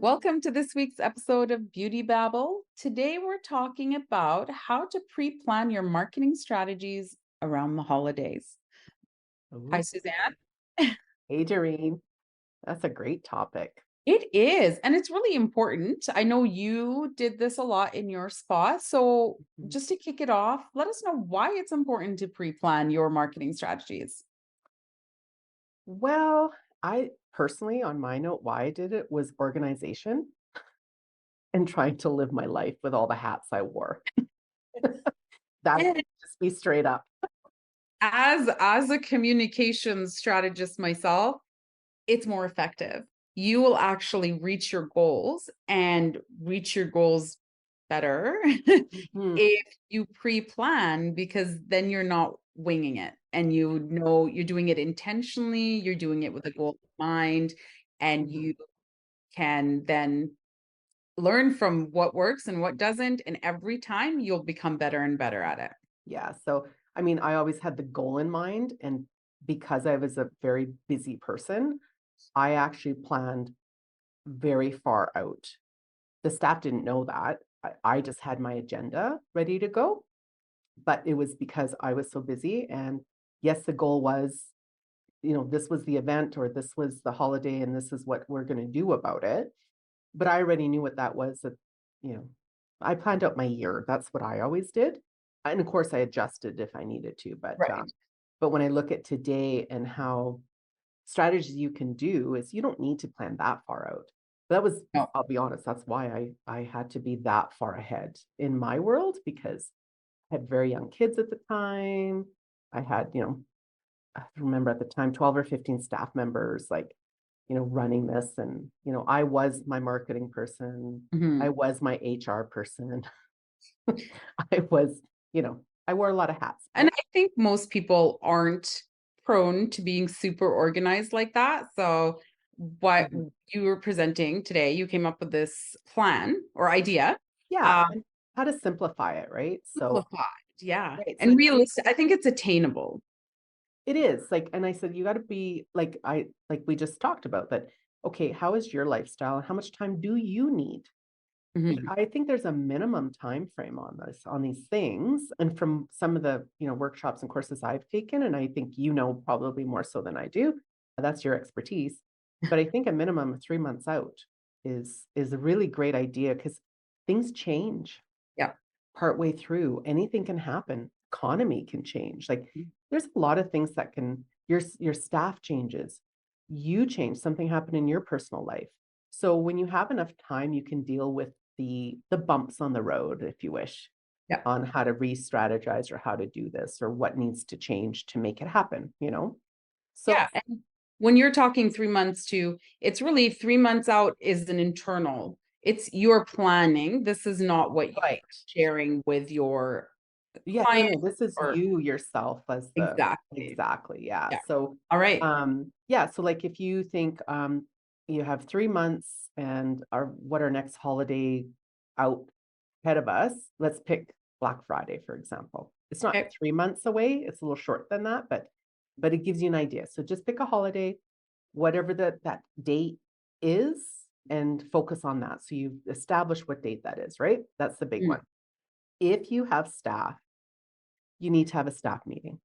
Welcome to this week's episode of Beauty Babble. Today we're talking about how to pre-plan your marketing strategies around the holidays. Hi, Ooh, Suzanne. hey, Darine. That's a great topic. It is, and it's really important. I know you did this a lot in your spa. So, Mhm. just to kick it off, let us know why it's important to pre-plan your marketing strategies. Well, I personally, on my note, why I did it was organization and trying to live my life with all the hats I wore. That's And just be straight up. as a communications strategist myself, it's more effective. You will actually reach your goals better Mhm. if you pre-plan, because then you're not winging it and you know you're doing it intentionally, you're doing it with a goal in mind, and you can then learn from what works and what doesn't. And every time you'll become better and better at it. Yeah. So, I mean, I always had the goal in mind. And because I was a very busy person, I actually planned very far out. The staff didn't know that. I just had my agenda ready to go. But it was because I was so busy, and yes, the goal was, this was the event or this was the holiday and this is what we're gonna do about it. But I already knew what that was that, you know, I planned out my year. That's what I always did. And of course I adjusted if I needed to, Right. but when I look at today and how strategies you can do is you don't need to plan that far out. That was, No. I'll be honest, that's why I had to be that far ahead in my world because I had very young kids at the time. I had, I remember at the time 12 or 15 staff members like, running this and, I was my marketing person. I Mhm. was my HR person. I was, I wore a lot of hats. And I think most people aren't prone to being super organized like that. So, what Mhm. you were presenting today, you came up with this plan or idea. Yeah, Uh, and how to simplify it, right? So, Simplified, yeah, right. So and realistic. I think it's attainable. it is like, and I said, you got to be like we just talked about that. Okay, how is your lifestyle and how much time do you need? Mhm. I think there's a minimum time frame on this, on these things, and from some of the, workshops and courses I've taken, and I think probably more so than I do. That's your expertise. But I think a minimum of 3 months out is a really great idea because things change Yeah. partway through. Anything can happen. Economy can change. Like there's a lot of things that can your staff changes, you change, something happened in your personal life. So when you have enough time, you can deal with the bumps on the road, if you wish, Yeah. on how to re-strategize or how to do this or what needs to change to make it happen. So Yeah. And when you're talking 3 months to, it's really 3 months out is an internal. It's your planning. This is not what you're right. sharing with your Yeah, no, client no, this is or you yourself as the exactly. exactly, yeah. Yeah. So, All right. yeah, so like if you think you have 3 months and our next holiday out ahead of us, let's pick Black Friday, for example. It's not Okay. 3 months away, it's a little short than that, but it gives you an idea. So just pick a holiday, whatever that date is, and focus on that. So you've established what date that is, right? That's the big Mm. one. If you have staff, you need to have a staff meeting.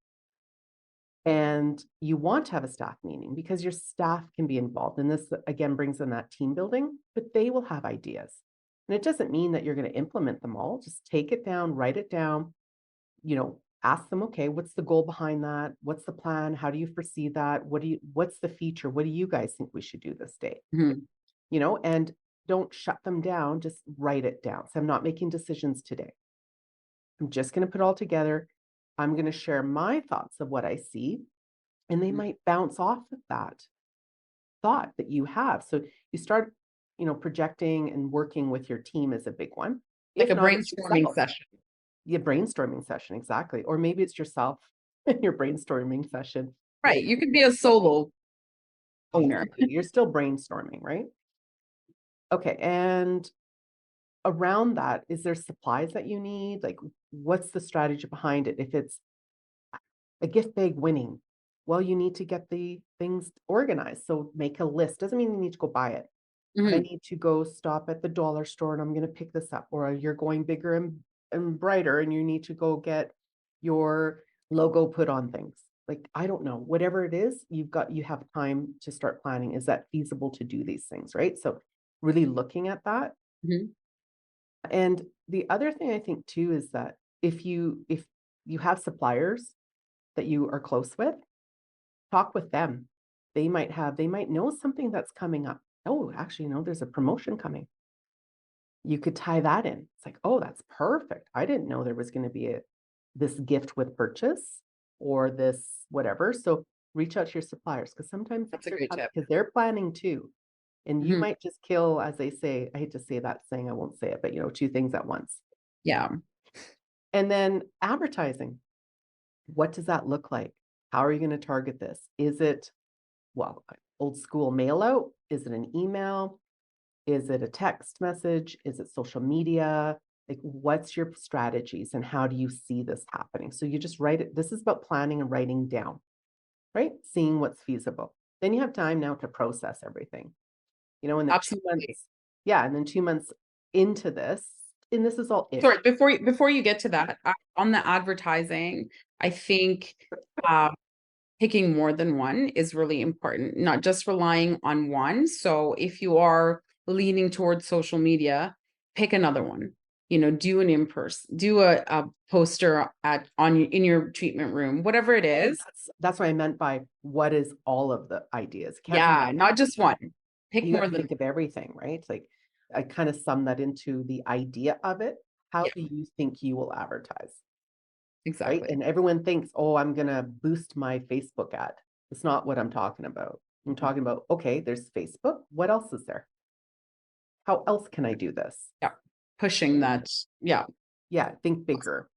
And you want to have a staff meeting because your staff can be involved. And this again brings in that team building, but they will have ideas. And it doesn't mean that you're going to implement them all. Just take it down, write it down, ask them, okay, what's the goal behind that? What's the plan? How do you foresee that? What's the feature? What do you guys think we should do this day? Mhm. And don't shut them down, just write it down. So I'm not making decisions today. I'm just going to put it all together. I'm going to share my thoughts of what I see, and they might bounce off of that thought that you have. So you start, projecting and working with your team is a big one. Like If a not, it's brainstorming yourself. session. Yeah, brainstorming session, exactly. Or maybe it's yourself in your brainstorming session. Right. You could be a solo owner. Absolutely. You're still brainstorming, right? Okay. And around that, is there supplies that you need? Like, what's the strategy behind it? If it's a gift bag winning, well, you need to get the things organized. So make a list. Doesn't mean you need to go buy it. I Mhm. need to go stop at the dollar store and I'm gonna pick this up, or you're going bigger and brighter and you need to go get your logo put on things. Like, I don't know, whatever it is, you have time to start planning. Is that feasible to do these things, right? So really looking at that. Mhm. And the other thing I think too is that if you have suppliers that you are close with, talk with them. They might know something that's coming up. Oh, actually, there's a promotion coming. You could tie that in. It's like, oh, that's perfect. I didn't know there was going to be this gift with purchase or this whatever. So reach out to your suppliers because sometimes That's a things are great tough tip. because they're planning too. And you Mhm. might just kill, as they say, I hate to say that saying, I won't say it, but two things at once. Yeah. And then advertising. What does that look like? How are you going to target this? Is it, well, old school mail out? Is it an email? Is it a text message? Is it social media? Like, what's your strategies and how do you see this happening? So you just write it. This is about planning and writing down, right? Seeing what's feasible. Then you have time now to process everything, and then 2 months, Absolutely. yeah, and then 2 months into this, and this is all Sorry, ish. before you get to that, on the advertising, I think, um, picking more than one is really important, not just relying on one. So if you are leaning towards social media, pick another one. Do an in-person, do a poster in your treatment room, whatever it Oh, is. that's what I meant by what is all of the ideas. It can't be Yeah, not just one. Pick you more have to than think of everything, right? Like I kind of sum that into the idea of it. How yeah, do you think you will advertise? Right? exactly. And everyone thinks, oh, I'm gonna boost my Facebook ad. It's not what I'm talking about. I'm Mhm. talking about, okay, there's Facebook. What else is there? How else can I do this? Yeah. Pushing that. Yeah. Yeah, think bigger.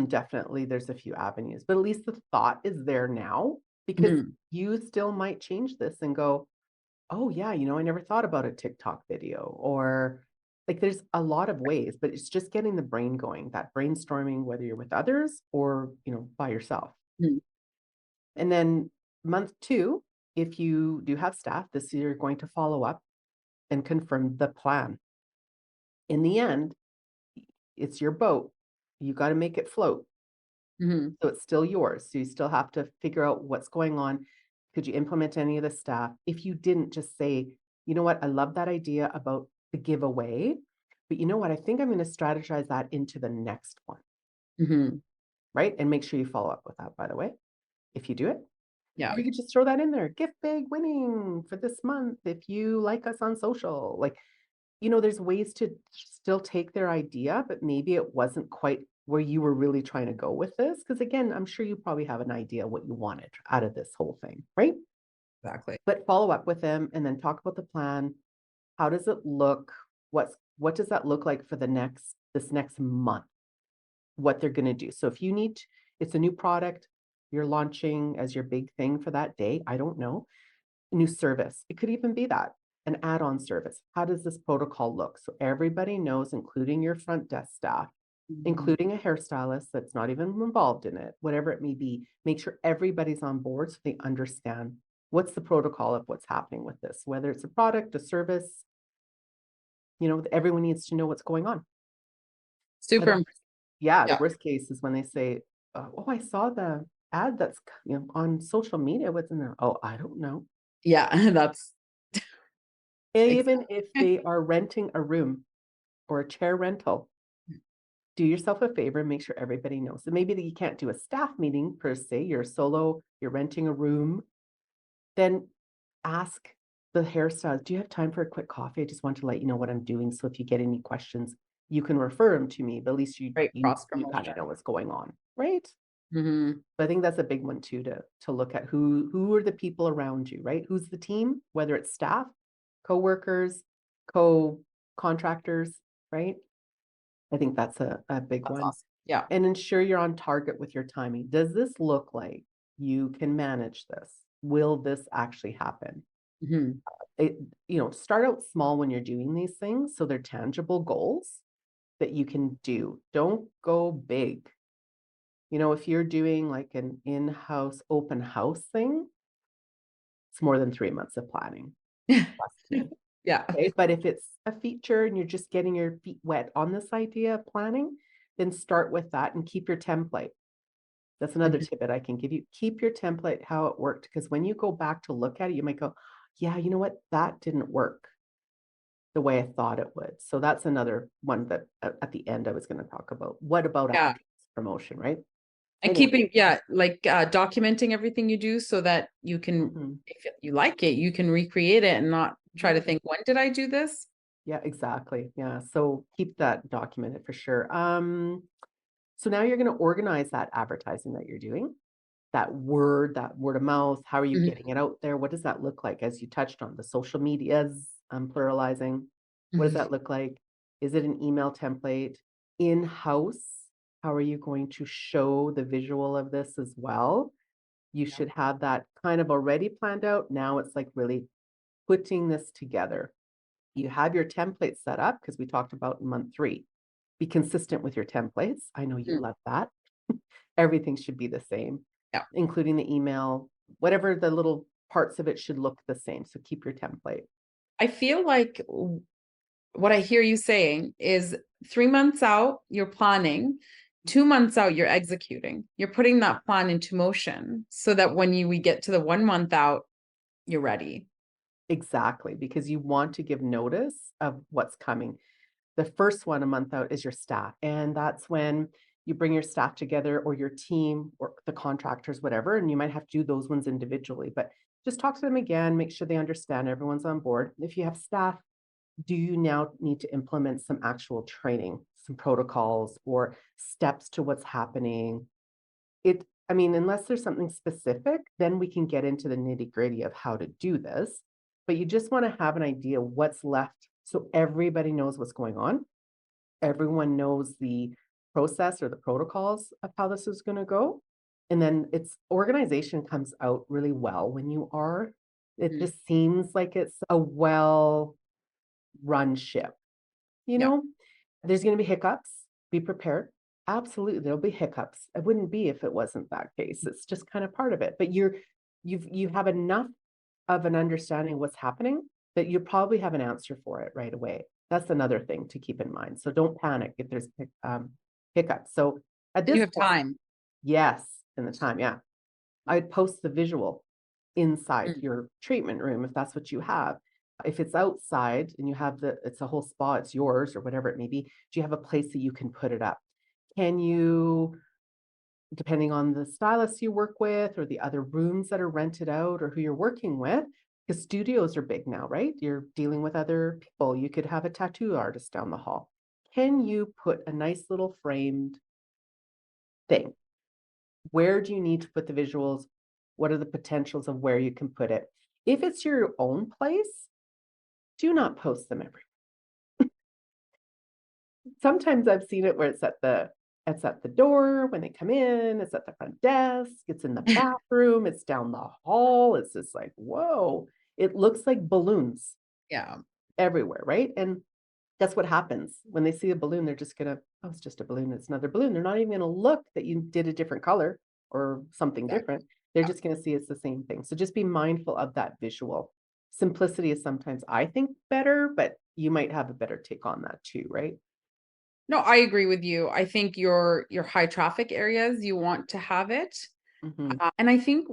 Definitely there's a few avenues, but at least the thought is there now because Mhm. you still might change this and go, oh yeah, I never thought about a TikTok video or like there's a lot of ways, but it's just getting the brain going, that brainstorming, whether you're with others or, by yourself. Mhm. And then month two, if you do have staff, this year you're going to follow up and confirm the plan. In the end, it's your boat. You got to make it float. Mhm. So it's still yours. So you still have to figure out what's going on. Could you implement any of the staff? If you didn't, just say, you know what, I love that idea about the giveaway, but you know what, I think I'm going to strategize that into the next one, Mhm. right? And make sure you follow up with that, by the way, if you do it. Yeah. Or you could just throw that in there. Gift big winning for this month if you like us on social. Like, there's ways to still take their idea, but maybe it wasn't quite where you were really trying to go with this. Because again, I'm sure you probably have an idea what you wanted out of this whole thing, right? Exactly. But follow up with them and then talk about the plan. How does it look? What does that look like for this next month? What they're going to do. So if you need, it's a new product you're launching as your big thing for that day. I don't know, new service. It could even be that an add-on service. How does this protocol look? So everybody knows, including your front desk staff, Mhm. including a hairstylist that's not even involved in it, whatever it may be, make sure everybody's on board so they understand what's the protocol of what's happening with this, whether it's a product, a service, everyone needs to know what's going on. But Super. yeah, the Yeah. worst case is when they say, oh, I saw the ad that's on social media. What's in there? Oh, I don't know. Yeah. That's Even if exactly. they are renting a room or a chair rental, do yourself a favor and make sure everybody knows. So maybe that you can't do a staff meeting per se, you're solo, you're renting a room, then ask the hairstylist, do you have time for a quick coffee? I just want to let you know what I'm doing. So if you get any questions, you can refer them to me, but at least you Great you cross you kind of promotion. know what's going on, right? Mhm. I think that's a big one too to look at who are the people around you, right? Who's the team, whether it's staff, co-workers, co-contractors, right? I think that's a big That's one. awesome. Yeah. And ensure you're on target with your timing. Does this look like you can manage this? Will this actually happen? Mhm. It, start out small when you're doing these things so they're tangible goals that you can do. Don't go big. If you're doing like an in-house open house thing, it's more than 3 months of planning. Trust me. Yeah. Okay, but if it's a feature and you're just getting your feet wet on this idea of planning, then start with that and keep your template. That's another Mhm. tidbit I can give you. Keep your template how it worked, because when you go back to look at it, you might go, yeah, you know what? That didn't work the way I thought it would. So that's another one that at the end I was going to talk about. What about Yeah. after promotion, right? And Anyway. keeping, like documenting everything you do so that you can, Mhm. if you like it, you can recreate it and not try Mhm. to think, when did I do this? Yeah, exactly. Yeah. So keep that documented for sure. So now you're going to organize that advertising that you're doing, that word of mouth. How are you Mhm. getting it out there? What does that look like? As you touched on the social medias, I'm pluralizing. What does Mhm. that look like? Is it an email template? In house, how are you going to show the visual of this as well? You Yeah. should have that kind of already planned out. Now it's like really putting this together. You have your template set up because we talked about in month 3. Be consistent with your templates. I know you Mm. love that. Everything should be the same, Yeah. including the email, whatever the little parts of it should look the same. So keep your template. I feel like what I hear you saying is 3 months out, you're planning. 2 months out, you're executing. You're putting that plan into motion so that when we get to the 1 month out, you're ready. Exactly, because you want to give notice of what's coming. The first one a month out is your staff. And that's when you bring your staff together or your team or the contractors, whatever. And you might have to do those ones individually, but just talk to them again, make sure they understand everyone's on board. If you have staff, do you now need to implement some actual training, some protocols or steps to what's happening? I mean, unless there's something specific, then we can get into the nitty-gritty of how to do this. But you just want to have an idea what's left so everybody knows what's going on. Everyone knows the process or the protocols of how this is going to go. And then its organization comes out really well when you are. It Mhm. just seems like it's a well run ship. You Yeah. know, there's going to be hiccups. Be prepared. Absolutely, there'll be hiccups. It wouldn't be if it wasn't that case. It's just kind of part of it. But you have enough of an understanding of what's happening that you probably have an answer for it right away. That's another thing to keep in mind. So don't panic if there's hiccups. So at And you this have point, time. yes, in the time, yeah, I'd post the visual inside Mm. your treatment room if that's what you have. If it's outside and you have it's a whole spa, it's yours or whatever it may be, do you have a place that you can put it up? Can you, depending on the stylist you work with or the other rooms that are rented out or who you're working with, because studios are big now, right? You're dealing with other people. You could have a tattoo artist down the hall. Can you put a nice little framed thing? Where do you need to put the visuals? What are the potentials of where you can put it? If it's your own place, do not post them everywhere. Sometimes I've seen it where it's at the door when they come in, it's at the front desk, it's in the bathroom, it's down the hall. It's just like, whoa, it looks like balloons Yeah. everywhere, right? And that's what happens when they see a balloon. They're just gonna, oh, it's just a balloon. It's another balloon. They're not even gonna look that you did a different color or something Exactly. different. They're Yeah. just gonna see it's the same thing. So just be mindful of that visual. Simplicity is sometimes, I think, better, but you might have a better take on that too, right? No, I agree with you. I think your high traffic areas, you want to have it. Hmm. And I think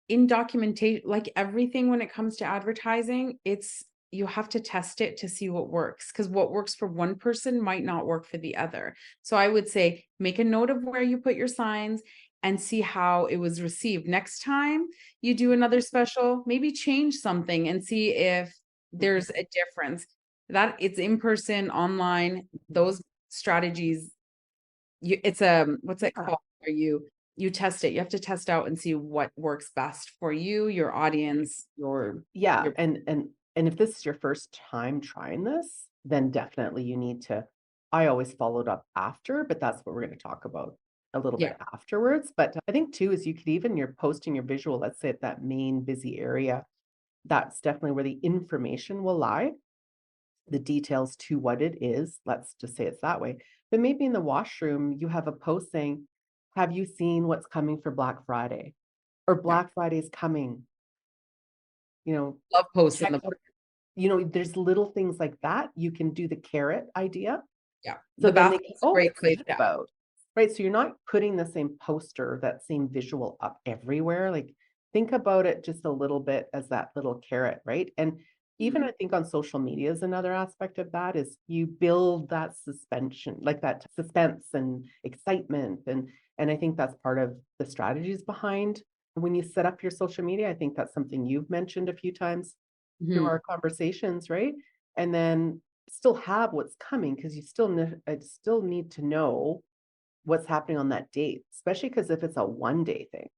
in documentation, like everything when it comes to advertising, it's you have to test it to see what works because what works for one person might not work for the other. So I would say make a note of where you put your signs and see how it was received. Next time you do another special, maybe change something and see if there's a difference. That it's in person, online, those strategies it's what's it called where you test it. You have to test out and see what works best for you, your audience, Yeah, your and if this is your first time trying this, then definitely you need to. I always followed up after, but that's what we're going to talk about a little yeah. bit afterwards. But I think too is you could even you're posting your visual, let's say at that main busy area, that's definitely where the information will lie, the details to what it is. Let's just say it's that way. But maybe in the washroom, you have a post saying, "Have you seen what's coming for Black Friday?" Or Yeah. Black Friday is coming, you know, Love posts in check the out. there's little things like that. You can do the carrot idea. Yeah. So The then they can, basket's a oh, great place. forget Yeah. about, right? So you're not putting the same poster, that same visual up everywhere. Like, think about it just a little bit as that little carrot, right? And even Mhm. I think on social media is another aspect of that, is you build that suspension, like that suspense and excitement. And I think that's part of the strategies behind when you set up your social media. I think that's something you've mentioned a few times through Mhm. our conversations, right? And then still have what's coming, because you still need to know what's happening on that date, especially because if it's a 1 day thing.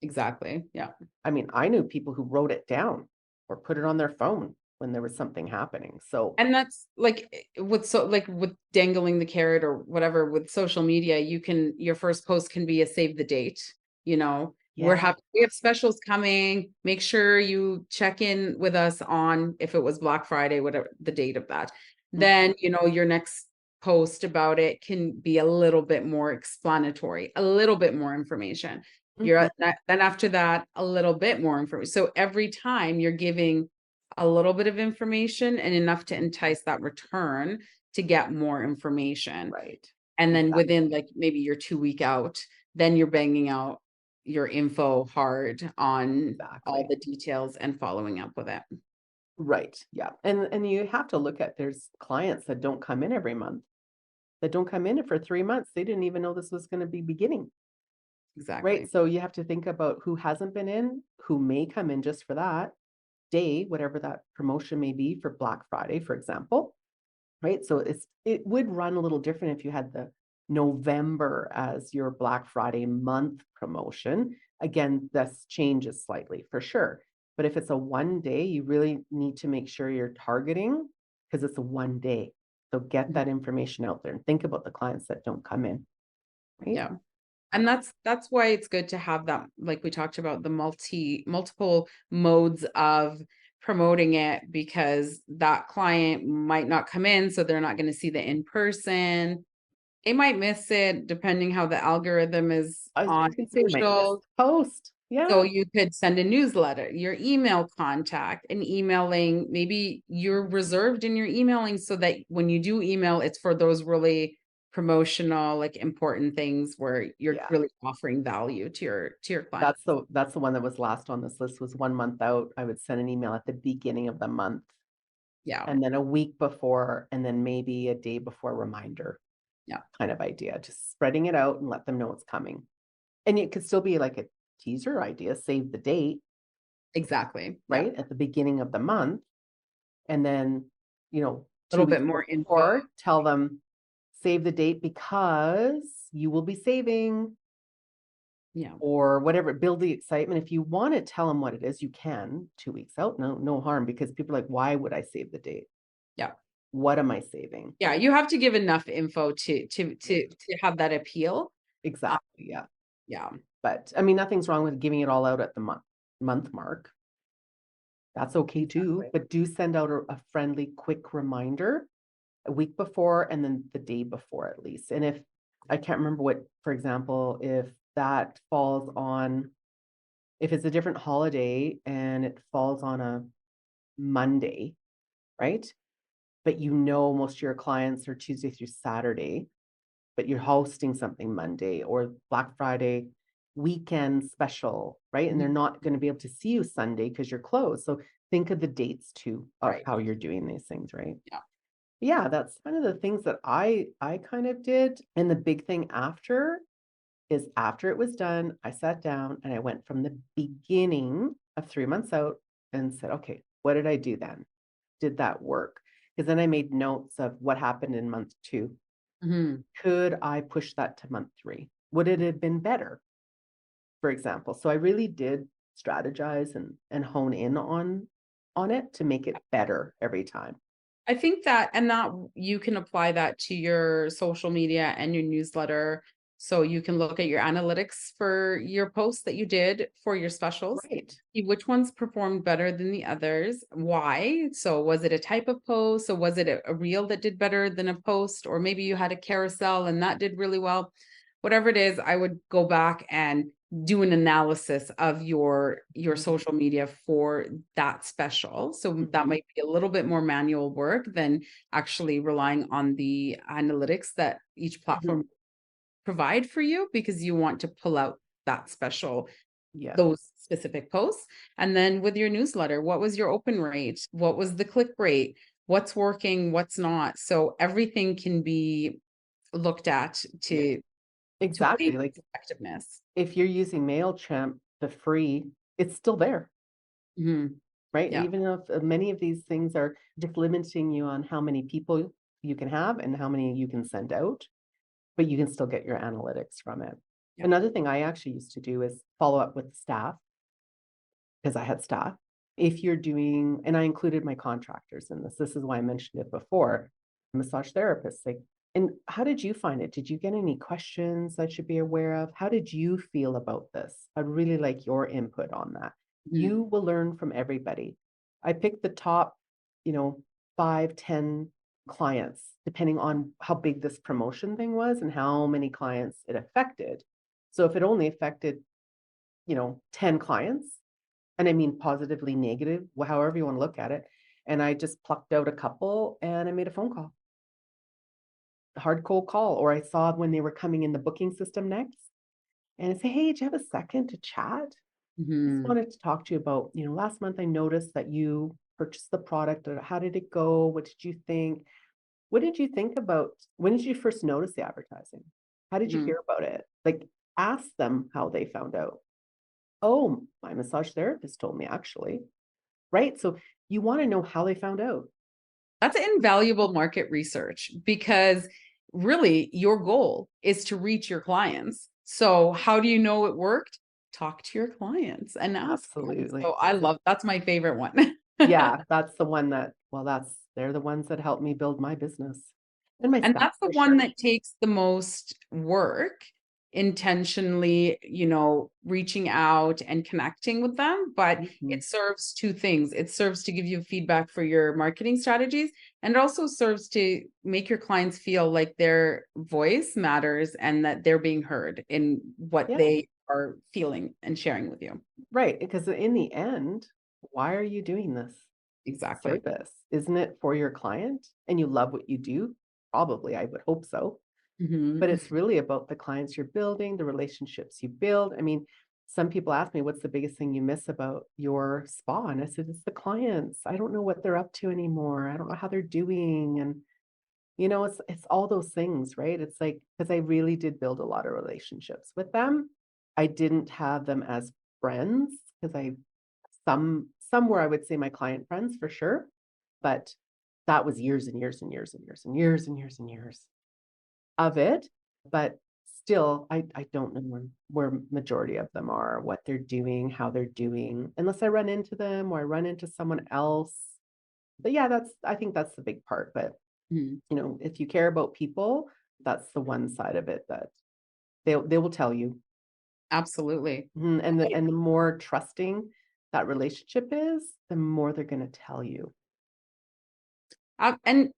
Exactly. Yeah. I mean, I knew people who wrote it down or put it on their phone when there was something happening. So And that's like with dangling the carrot or whatever with social media, your first post can be a save the date, you know. yeah. We have specials coming. Make sure you check in with us on if it was Black Friday, whatever the date of that. Mhm. Then, your next post about it can be a little bit more explanatory, a little bit more information. Mhm. Then after that, a little bit more information. So every time you're giving a little bit of information and enough to entice that return to get more information. Right. And then Exactly. within like maybe you're 2 week out, then you're banging out your info hard on all Exactly. the details and following up with it. Right. Yeah. And you have to look at, there's clients that don't come in every month, that don't come in for 3 months. They didn't even know this was going to be beginning. Right. Exactly. So you have to think about who hasn't been in, who may come in just for that day, whatever that promotion may be for Black Friday, for example. Right. So it would run a little different if you had the November as your Black Friday month promotion. Again, this changes slightly for sure. But if it's a 1 day, you really need to make sure you're targeting, because it's a 1 day. So get Mhm. that information out there and think about the clients that don't come in. Right. Yeah. And that's why it's good to have that, like we talked about, the multiple modes of promoting it, because that client might not come in, so they're not going to see the in person. They might miss it depending how the algorithm is I was on just gonna say, you might miss social. the post. So Yeah. you could send a newsletter, your email contact, and emailing. Maybe you're reserved in your emailing so that when you do email, it's for those really promotional, like important things where you're Yeah. really offering value to your clients. That's the one that was last on this list, was 1 month out. I would send an email at the beginning of the month, Yeah. and then a week before, and then maybe a day before reminder, Yeah. kind of idea. Just spreading it out and let them know it's coming. And it could still be like a teaser idea, save the date, Exactly. Yeah. right? At the beginning of the month. And then, A two little bit weeks more info. before, tell them, save the date because you will be saving, Yeah. or whatever. Build the excitement. If you want to tell them what it is, you can 2 weeks out. No harm, because people are like, why would I save the date? Yeah. What am I saving? Yeah. You have to give enough info to have that appeal. Uh, Exactly. Yeah. yeah. But I mean, nothing's wrong with giving it all out at the month mark. That's okay too. Exactly. But do send out a friendly, quick reminder a week before, and then the day before at least. And if I can't remember what, for example, if that falls on, if it's a different holiday and it falls on a Monday, right? But most of your clients are Tuesday through Saturday, but you're hosting something Monday or Black Friday weekend special, right? And they're Mhm. not going to be able to see you Sunday because you're closed. So think of the dates too of Right. how you're doing these things, right? Yeah. Yeah, that's kind of the things that I kind of did. And the big thing after is, after it was done, I sat down and I went from the beginning of 3 months out and said, okay, what did I do then? Did that work? Because then I made notes of what happened in month 2. Mhm. Could I push that to month 3? Would it have been better, for example? So I really did strategize and hone in on it to make it better every time. I think that you can apply that to your social media and your newsletter. So you can look at your analytics for your posts that you did for your specials, Right. see which ones performed better than the others. Why? So was it a type of post? So was it a reel that did better than a post? Or maybe you had a carousel and that did really well. Whatever it is, I would go back and do an analysis of your social media for that special. So that might be a little bit more manual work than actually relying on the analytics that each platform provide for you, because you want to pull out that special, Yeah, those specific posts. And then with your newsletter, what was your open rate? What was the click rate? What's working? What's not? So everything can be looked at to weigh exactly. Like effectiveness. if you're using MailChimp, the free, it's still there, Mhm. right? Yeah. Even if many of these things are just limiting you on how many people you can have and how many you can send out, but you can still get your analytics from it. Yeah. Another thing I actually used to do is follow up with staff because I had staff. If you're doing, and I included my contractors in this is why I mentioned it before, massage therapists, like, and how did you find it? Did you get any questions I should be aware of? How did you feel about this? I'd really like your input on that. Mhm. You will learn from everybody. I picked the top, 5, 10 clients, depending on how big this promotion thing was and how many clients it affected. So if it only affected, 10 clients, and I mean positively negative, however you want to look at it. And I just plucked out a couple and I made a phone call, a hard cold call, or I saw when they were coming in the booking system next. And I say, hey, do you have a second to chat? Just Mhm. wanted to talk to you about, last month I noticed that you purchased the product. How did it go? What did you think? What did you think about when did you first notice the advertising? How did you Mhm. hear about it? Like, ask them how they found out. Oh, my massage therapist told me actually. Right? So you want to know how they found out. That's invaluable market research, because really your goal is to reach your clients. So how do you know it worked? Talk to your clients and ask them. So Absolutely. I love, that's my favorite one. Yeah, that's the one that, well, they're the ones that helped me build my business and my And staff that's the for one sure. that takes the most work, intentionally, reaching out and connecting with them. But Mhm. it serves two things. It serves to give you feedback for your marketing strategies, and it also serves to make your clients feel like their voice matters and that they're being heard in what Yeah, they are feeling and sharing with you. right. Because in the end, why are you doing this Exactly. service? Isn't it for your client and you love what you do? Probably, I would hope so. But Mhm. it's really about the clients you're building, the relationships you build. I mean, some people ask me, what's the biggest thing you miss about your spa? And I said, it's the clients. I don't know what they're up to anymore. I don't know how they're doing. And it's all those things, right? It's like, because I really did build a lot of relationships with them. I didn't have them as friends because some were, I would say, my client friends for sure, but that was years and years and years and years and years and years and years of it. But still, I don't know where majority of them are, what they're doing, how they're doing, unless I run into them or I run into someone else. But yeah, I think that's the big part. But Mhm. if you care about people, that's the one side of it that they will tell you. Absolutely. And the more trusting that relationship is, the more they're going to tell you. And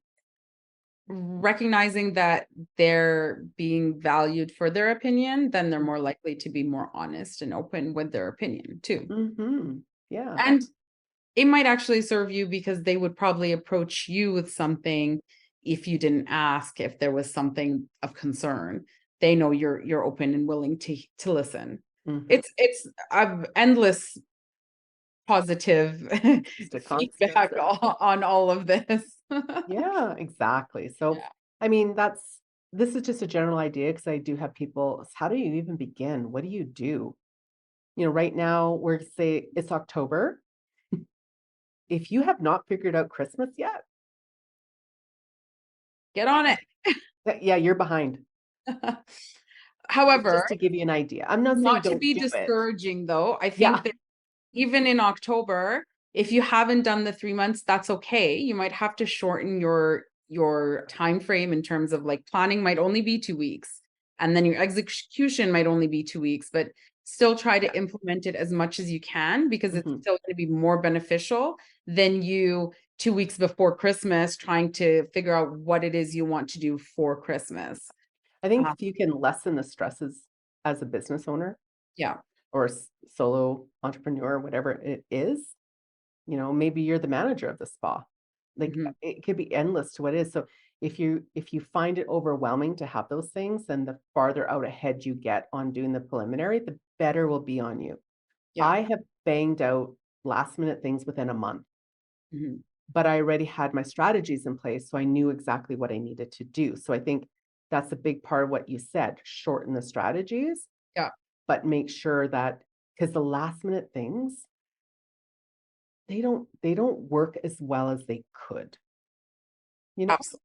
recognizing that they're being valued for their opinion, then they're more likely to be more honest and open with their opinion too. Yeah. And it might actually serve you, because they would probably approach you with something if you didn't ask, if there was something of concern. They know you're open and willing to listen. Mhm. It's endless positive Just a constant. feedback on all of this. Yeah, exactly. So, Yeah. I mean, this is just a general idea because I do have people, how do you even begin? What do you do? Right now we're say it's October. If you have not figured out Christmas yet, Get on it. yeah, you're behind. However, Just to give you an idea. I'm not saying not to don't be do it. discouraging though, I think Yeah. that even in October, if you haven't done the 3 months, that's okay. You might have to shorten your time frame, in terms of like planning might only be 2 weeks, and then your execution might only be 2 weeks, but still try Yeah. to implement it as much as you can, because it's Mhm. still going to be more beneficial than you 2 weeks before Christmas trying to figure out what it is you want to do for Christmas. I think Um, if you can lessen the stresses as a business owner, Yeah. or solo entrepreneur, whatever it is, maybe you're the manager of the spa. Like Mhm. it could be endless to what is. So if you find it overwhelming to have those things, then the farther out ahead you get on doing the preliminary, the better will be on you. Yeah. I have banged out last minute things within a month, Mhm. but I already had my strategies in place, so I knew exactly what I needed to do. So I think that's a big part of what you said, shorten the strategies, Yeah. but make sure that, because the last minute things, they don't work as well as they could, you know? Absolutely.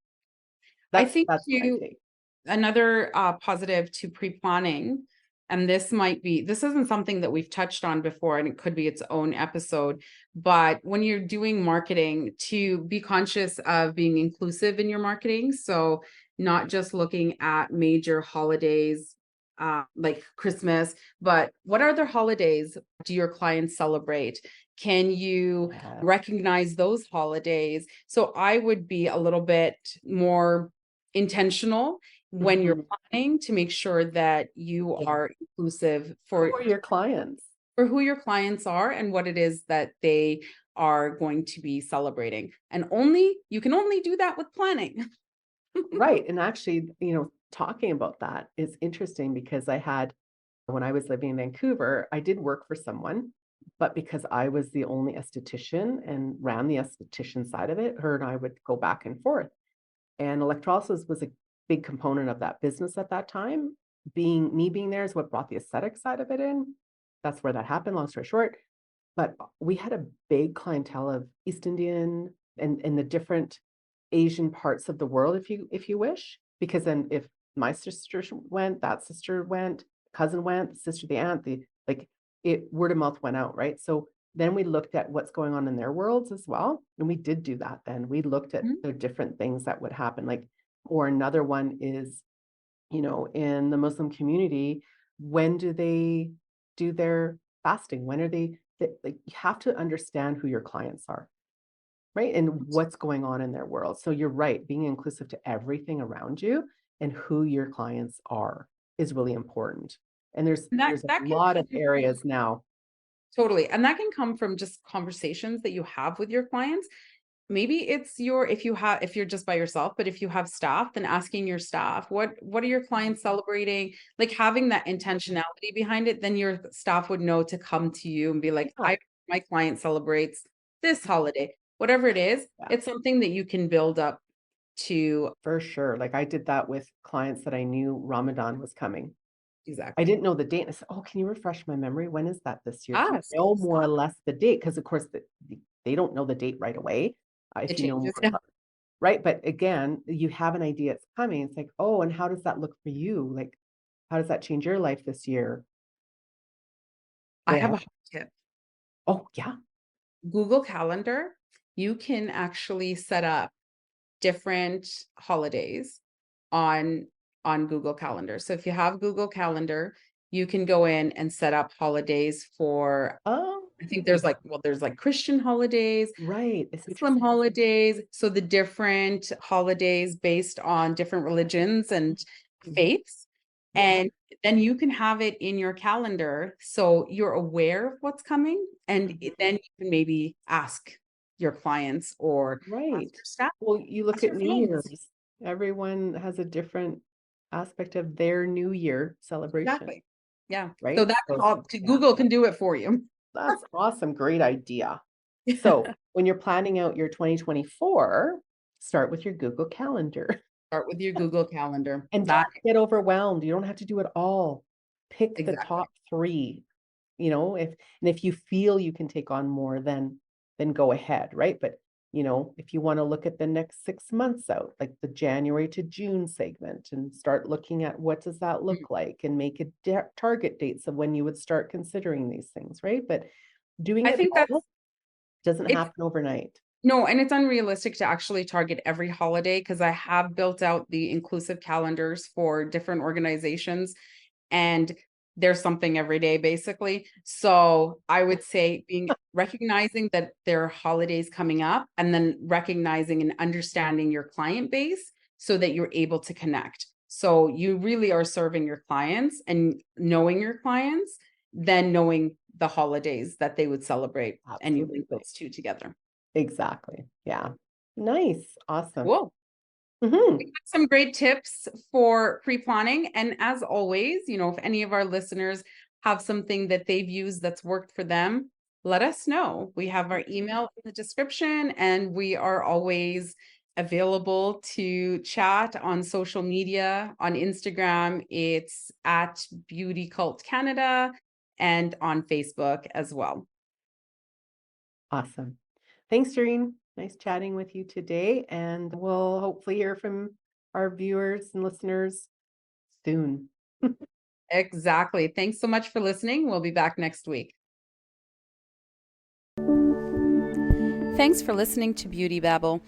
I That's think that's what I too, take. another positive to pre-planning, and this isn't something that we've touched on before, and it could be its own episode, but when you're doing marketing, to be conscious of being inclusive in your marketing. So not just looking at major holidays, like Christmas, but what other holidays do your clients celebrate? Can you Yeah. recognize those holidays? So I would be a little bit more intentional when you're Mhm. planning, to make sure that you Yeah. are inclusive Who are your clients? for who your clients are and what it is that they are going to be celebrating. And only you can only do that with planning. Right, and actually, talking about that is interesting because when I was living in Vancouver, I did work for someone, but because I was the only esthetician and ran the esthetician side of it, her and I would go back and forth. And electrolysis was a big component of that business at that time. Me being there is what brought the aesthetic side of it in. That's where that happened, long story short. But we had a big clientele of East Indian and the different Asian parts of the world, if you wish, because then if my sister went, that sister went, cousin went, the sister, the aunt, the like it word of mouth went out, right? So then we looked at what's going on in their worlds as well, and we did do that then. We looked at Mhm. the different things that would happen, or another one is, in the Muslim community, when do they do their fasting? When are like, you have to understand who your clients are, right? And what's going on in their world. So you're right, being inclusive to everything around you and who your clients are is really important. And there's And there's a that can lot of come areas now. totally. And that can come from just conversations that you have with your clients. Maybe it's if you're just by yourself, but if you have staff, then asking your staff, what are your clients celebrating? Like having that intentionality behind it, then your staff would know to come to you and be like, Yeah, I my client celebrates this holiday. Whatever it is, yeah, it's something that you can build up to. for sure. Like I did that with clients that I knew Ramadan was coming. I Exactly. didn't know the date. And I said, "Oh, can you refresh my memory? When is that this year?" So you Ask. know more or less the date, because of course they don't know the date right away. It If you know changes. more Yeah. about, right? But again, you have an idea it's coming. It's like, oh, and how does that look for you? Like, how does that change your life this year? I Go have ahead. a hot tip. Oh, yeah. Google Calendar, you can actually set up different holidays on Google Calendar. So if you have Google Calendar, you can go in and set up holidays for, Oh, I think there's like Christian holidays, right. I see what you're Muslim saying. holidays, so the different holidays based on different religions and Mhm. faiths. Yeah, And then you can have it in your calendar so you're aware of what's coming, and then mhm. you can maybe ask your clients or ask Right. your staff, Well, you look ask at your New friends. Year's. Everyone has a different aspect of their New Year celebration, Exactly. Yeah. So right? that can So, all yeah. Google can do it for you. That's awesome, great idea. So, when you're planning out your 2024, start with your Google Calendar Start with your Google Calendar. and That don't get overwhelmed, you don't have to do it all. Pick the exactly. top 3, if you feel you can take on more, then go ahead, right? But, if you wanna look at the next 6 months out, like the January to June segment, and start looking at what does that Mm. look like, and make it target dates of when you would start considering these things, right? But doing I it think that's all doesn't it's happen overnight. no, and it's unrealistic to actually target every holiday, because I have built out the inclusive calendars for different organizations, and there's something every day basically. So I would say being recognizing that there are holidays coming up, and then recognizing and understanding your client base so that you're able to connect. So you really are serving your clients and knowing your clients then knowing the holidays that they would celebrate and you link Absolutely. those two together. Exactly. Yeah. Nice. Awesome. Cool. Mhm. Some great tips for pre-planning. And as always, if any of our listeners have something that they've used that's worked for them, let us know. We have our email in the description, and we are always available to chat on social media. On Instagram, it's at Beauty Cult Canada, and on Facebook as well. Awesome. Thanks, Doreen. Nice chatting with you today, and we'll hopefully hear from our viewers and listeners soon. Exactly. Thanks so much for listening. We'll be back next week. Thanks for listening to Beauty Babble.